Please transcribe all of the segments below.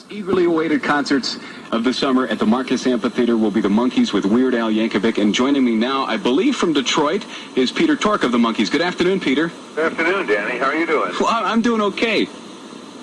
most eagerly awaited concerts of the summer at the Monkees Amphitheater will be the Monkees with Weird Al Yankovic. And joining me now, I believe from Detroit, is Peter Tork of the Monkees. Good afternoon, Peter. Good afternoon, Danny. How are you doing? Well, I'm doing okay.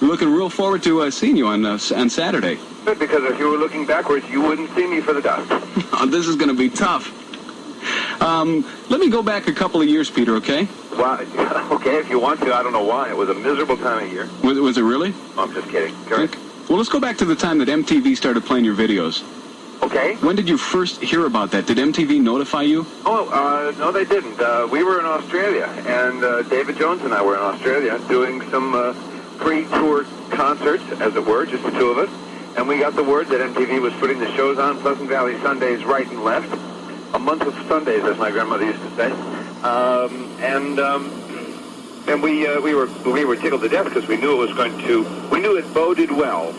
We're looking real forward to seeing you on Saturday. Good, because if you were looking backwards, you wouldn't see me for the dust. This is going to be tough. Let me go back a couple of years, Peter, okay? Well, okay, if you want to. I don't know why. It was a miserable time of year. Was it really? Oh, I'm just kidding. Correct. Well, let's go back to the time that MTV started playing your videos. Okay. When did you first hear about that? Did MTV notify you? Oh, no, they didn't. We were in Australia, and David Jones and I were in Australia doing some pre-tour concerts, as it were, just the two of us. And we got the word that MTV was putting the shows on Pleasant Valley Sundays right and left. A month of Sundays, as my grandmother used to say. And we were tickled to death because we knew it boded well.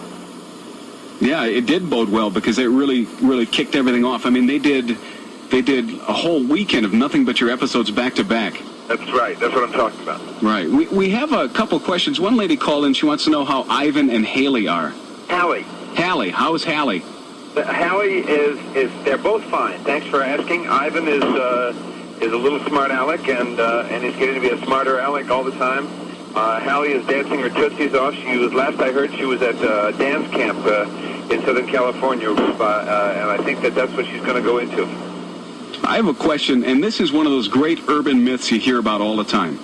Yeah, it did bode well because it really kicked everything off. I mean, they did a whole weekend of nothing but your episodes back to back. That's right. That's what I'm talking about. Right. We have a couple questions. One lady called in. She wants to know how Ivan and Haley are. Hallie. How is Hallie? Hallie is they're both fine. Thanks for asking. Ivan is a little smart aleck, and he's getting to be a smarter aleck all the time. Hallie is dancing her tootsies off. Last I heard, she was at dance camp in Southern California, and I think that's what she's going to go into. I have a question, and this is one of those great urban myths you hear about all the time.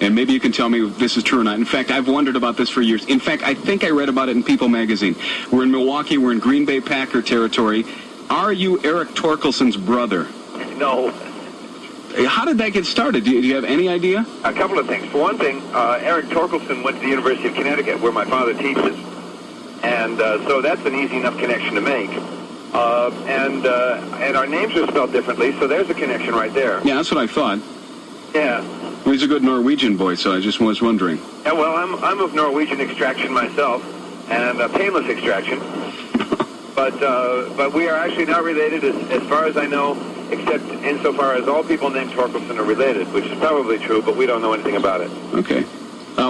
And maybe you can tell me if this is true or not. In fact, I've wondered about this for years. In fact, I think I read about it in People magazine. We're in Milwaukee. We're in Green Bay Packer territory. Are you Eric Torkelson's brother? No. How did that get started? Do you have any idea? A couple of things. For one thing, Eric Torkelson went to the University of Connecticut, where my father teaches. And so that's an easy enough connection to make. And our names are spelled differently, so there's a connection right there. Yeah, that's what I thought. Yeah. Well, he's a good Norwegian boy, so I just was wondering. Yeah, well, I'm of Norwegian extraction myself, and painless extraction. But we are actually not related, as far as I know, except insofar as all people named Torkelson are related, which is probably true, but we don't know anything about it. Okay.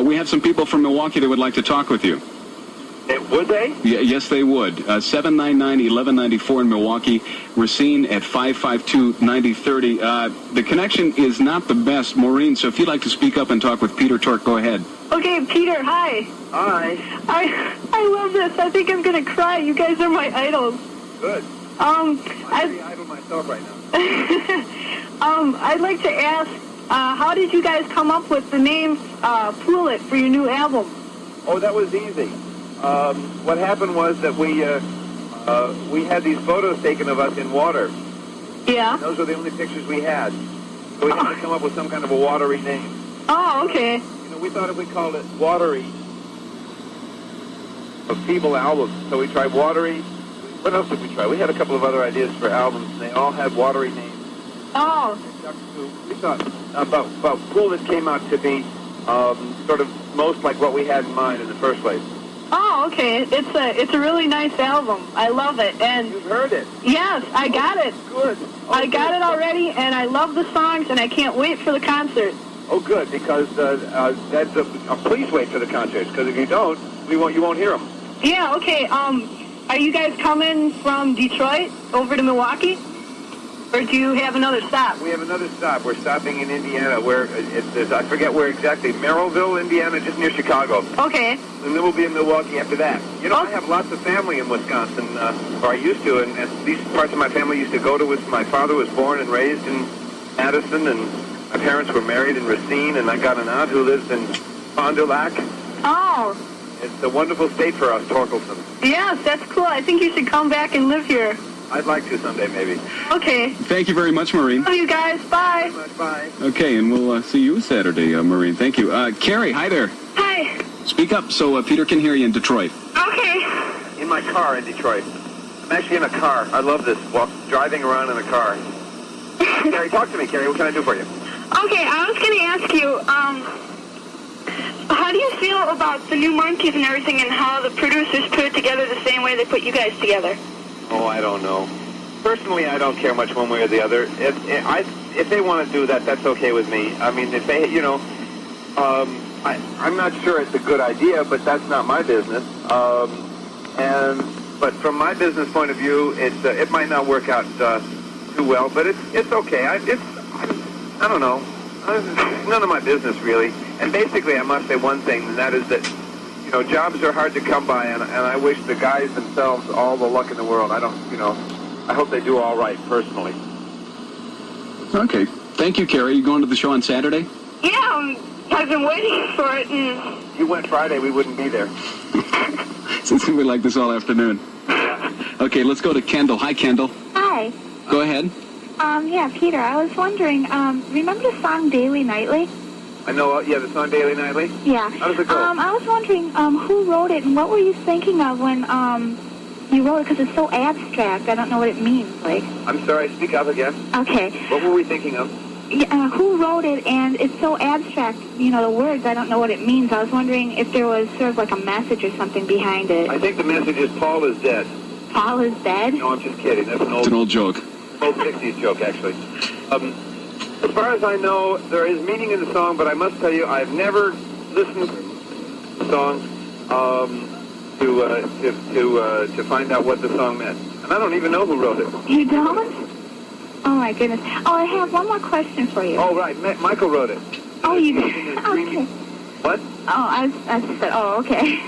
We have some people from Milwaukee that would like to talk with you. Would they? Yeah, yes, they would. 799-1194 in Milwaukee. Racine at 552-9030. The connection is not the best, Maureen, so if you'd like to speak up and talk with Peter Tork, go ahead. Okay, Peter, hi. Hi. I love this. I think I'm going to cry. You guys are my idols. Good. I'm the idol myself right now. I'd like to ask, how did you guys come up with the name Fool It for your new album? Oh, that was easy. What happened was that we had these photos taken of us in water. Yeah. And those were the only pictures we had. So we had to come up with some kind of a watery name. Oh, okay. You know, we thought if we called it Watery, a feeble album. So we tried Watery. What else did we try? We had a couple of other ideas for albums, and they all had watery names. Oh. We thought about Fool It came out to be sort of most like what we had in mind in the first place. Oh, okay. It's a really nice album. I love it. And you've heard it? Yes, I got it. Good. I got it already, and I love the songs, and I can't wait for the concert. Oh, good, because please wait for the concerts, because if you don't, you won't hear them. Yeah. Okay. Are you guys coming from Detroit over to Milwaukee? Or do you have another stop? We have another stop. We're stopping in Indiana, where I forget where exactly, Merrillville, Indiana, just near Chicago. Okay. And then we'll be in Milwaukee after that. You know, I have lots of family in Wisconsin, or I used to, and these parts of my family used to go to Wisconsin. My father was born and raised in Madison, and my parents were married in Racine, and I got an aunt who lives in Fond du Lac. Oh. It's a wonderful state for us, Torkelson. Yes, that's cool. I think you should come back and live here. I'd like to someday, maybe. Okay. Thank you very much, Maureen. Love you guys. Bye. Bye. Okay, and we'll see you Saturday, Maureen. Thank you. Carrie, hi there. Hi. Speak up so Peter can hear you in Detroit. Okay. In my car in Detroit. I'm actually in a car. I love this, driving around in a car. Carrie, talk to me, Carrie. What can I do for you? Okay, I was going to ask you, how do you feel about the new Monkees and everything, and how the producers put it together the same way they put you guys together? Oh, I don't know. Personally, I don't care much one way or the other. If they want to do that, that's okay with me. I mean, if they, I'm not sure it's a good idea, but that's not my business. But from my business point of view, it might not work out too well, but it's okay. I don't know. It's none of my business, really. And basically, I must say one thing, and that is that, jobs are hard to come by, and I wish the guys themselves all the luck in the world. I hope they do all right, personally. Okay. Thank you, Carrie. You going to the show on Saturday? Yeah, I've been waiting for it. And If you went Friday, we wouldn't be there. Since we like this all afternoon. Okay, let's go to Kendall. Hi, Kendall. Hi. Go ahead. Yeah, Peter, I was wondering, remember the song Daily Nightly? I know, the song Daily Nightly? Yeah. How does it go? I was wondering, who wrote it, and what were you thinking of when, you wrote it, because it's so abstract, I don't know what it means, like. I'm sorry, speak up again. Okay. What were we thinking of? Yeah, who wrote it, and it's so abstract, the words, I don't know what it means. I was wondering if there was sort of like a message or something behind it. I think the message is Paul is dead. Paul is dead? No, I'm just kidding. That's It's an old joke. old 60s joke, actually. As far as I know, there is meaning in the song, but I must tell you, I've never listened to the song to find out what the song meant. And I don't even know who wrote it. You don't? Oh, my goodness. Oh, I have one more question for you. Oh, right. Michael wrote it. Oh, you did? Okay. What? Oh, I said, oh, okay.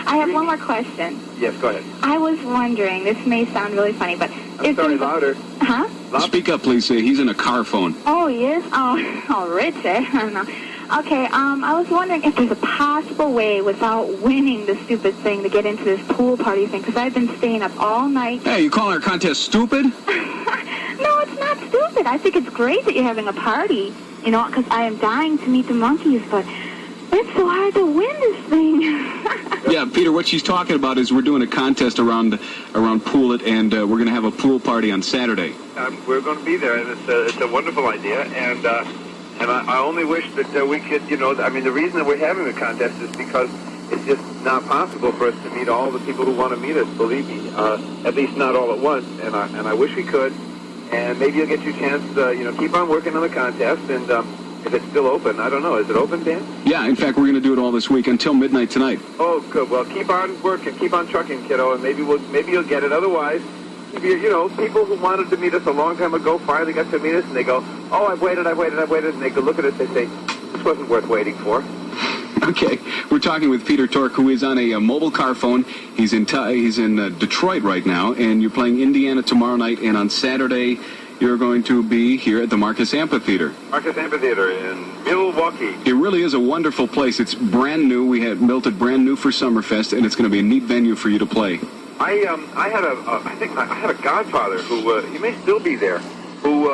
I have one more question. Yes, go ahead. I was wondering, this may sound really funny, but... I'm sorry, louder. Huh? Speak up, please. He's in a car phone. Oh, he is? Oh, rich, eh? I don't know. Okay, I was wondering if there's a possible way without winning the stupid thing to get into this pool party thing, because I've been staying up all night. Hey, you calling our contest stupid? No, it's not stupid. I think it's great that you're having a party, because I am dying to meet the Monkees, but it's so hard to win this thing. Yeah, Peter, what she's talking about is we're doing a contest around Pool It, and we're going to have a pool party on Saturday. We're going to be there, and it's a wonderful idea, and I only wish that we could, the reason that we're having the contest is because it's just not possible for us to meet all the people who want to meet us, believe me, at least not all at once, and I wish we could, and maybe you'll get your chance, keep on working on the contest, and if it's still open, I don't know, is it open, Dan? Yeah, in fact, we're going to do it all this week until midnight tonight. Oh, good. Well, keep on working, keep on trucking, kiddo, and maybe you'll get it. Otherwise, people who wanted to meet us a long time ago finally got to meet us, and they go, oh, I've waited, and they go look at us, they say, this wasn't worth waiting for. Okay, we're talking with Peter Tork, who is on a mobile car phone. He's in Detroit right now, and you're playing Indiana tomorrow night, and on Saturday you're going to be here at the Marcus Amphitheater. Marcus Amphitheater in Milwaukee. It really is a wonderful place. It's brand new. We had built it brand new for Summerfest, and it's going to be a neat venue for you to play. I had a godfather who he may still be there, who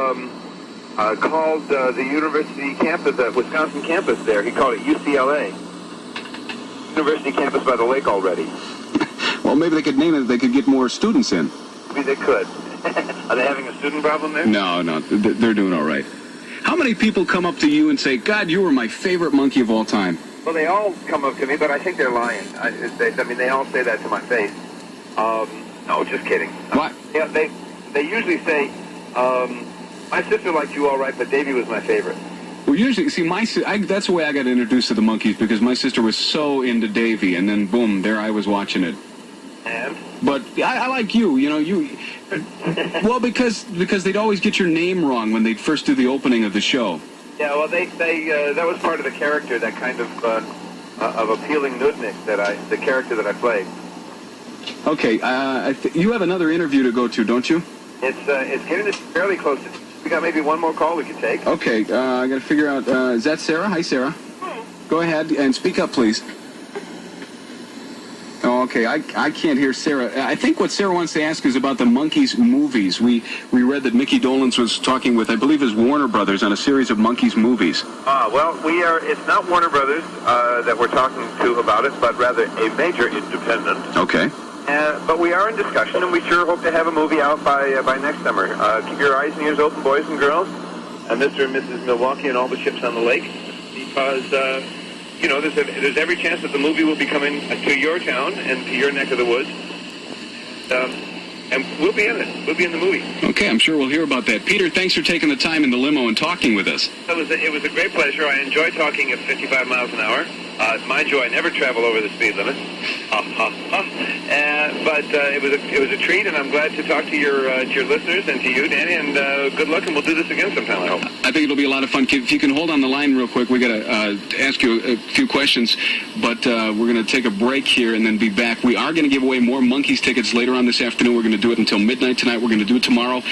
called the university campus, the Wisconsin campus there. He called it UCLA, University Campus by the Lake already. Well, maybe they could name it. They could get more students in. Maybe they could. Are they having a student problem there? No, they're doing all right. How many people come up to you and say, God, you were my favorite Monkee of all time? Well, they all come up to me, but I think they're lying. They all say that to my face. No, just kidding. What? Yeah, they usually say, my sister liked you all right, but Davey was my favorite. Well, usually, see, that's the way I got introduced to the Monkees, because my sister was so into Davey, and then, boom, there I was watching it. And? But I like you, well, because they'd always get your name wrong when they'd first do the opening of the show. Yeah, well, that was part of the character, that kind of appealing nudnik, the character that I played. Okay, you have another interview to go to, don't you? It's getting fairly close. We got maybe one more call we could take. Okay, I got to figure out, is that Sarah? Hi, Sarah. Hi. Go ahead and speak up, please. Oh, okay, I can't hear Sarah. I think what Sarah wants to ask is about the Monkees movies. We read that Mickey Dolenz was talking with, I believe, his Warner Brothers on a series of Monkees movies. Well, it's not Warner Brothers that we're talking to about it, but rather a major independent. Okay. But we are in discussion, and we sure hope to have a movie out by next summer. Keep your eyes and ears open, boys and girls, and Mr. and Mrs. Milwaukee and all the ships on the lake, because, there's every chance that the movie will be coming to your town and to your neck of the woods. And we'll be in it. We'll be in the movie. Okay, I'm sure we'll hear about that. Peter, thanks for taking the time in the limo and talking with us. It was a great pleasure. I enjoy talking at 55 miles an hour. Mind you, I never travel over the speed limit. but it was a treat, and I'm glad to talk to your listeners and to you, Danny, and good luck, and we'll do this again sometime, I hope. I think it'll be a lot of fun. If you can hold on the line real quick, we got to ask you a few questions, but we're going to take a break here and then be back. We are going to give away more Monkees tickets later on this afternoon. We're going to do it until midnight tonight. We're going to do it tomorrow.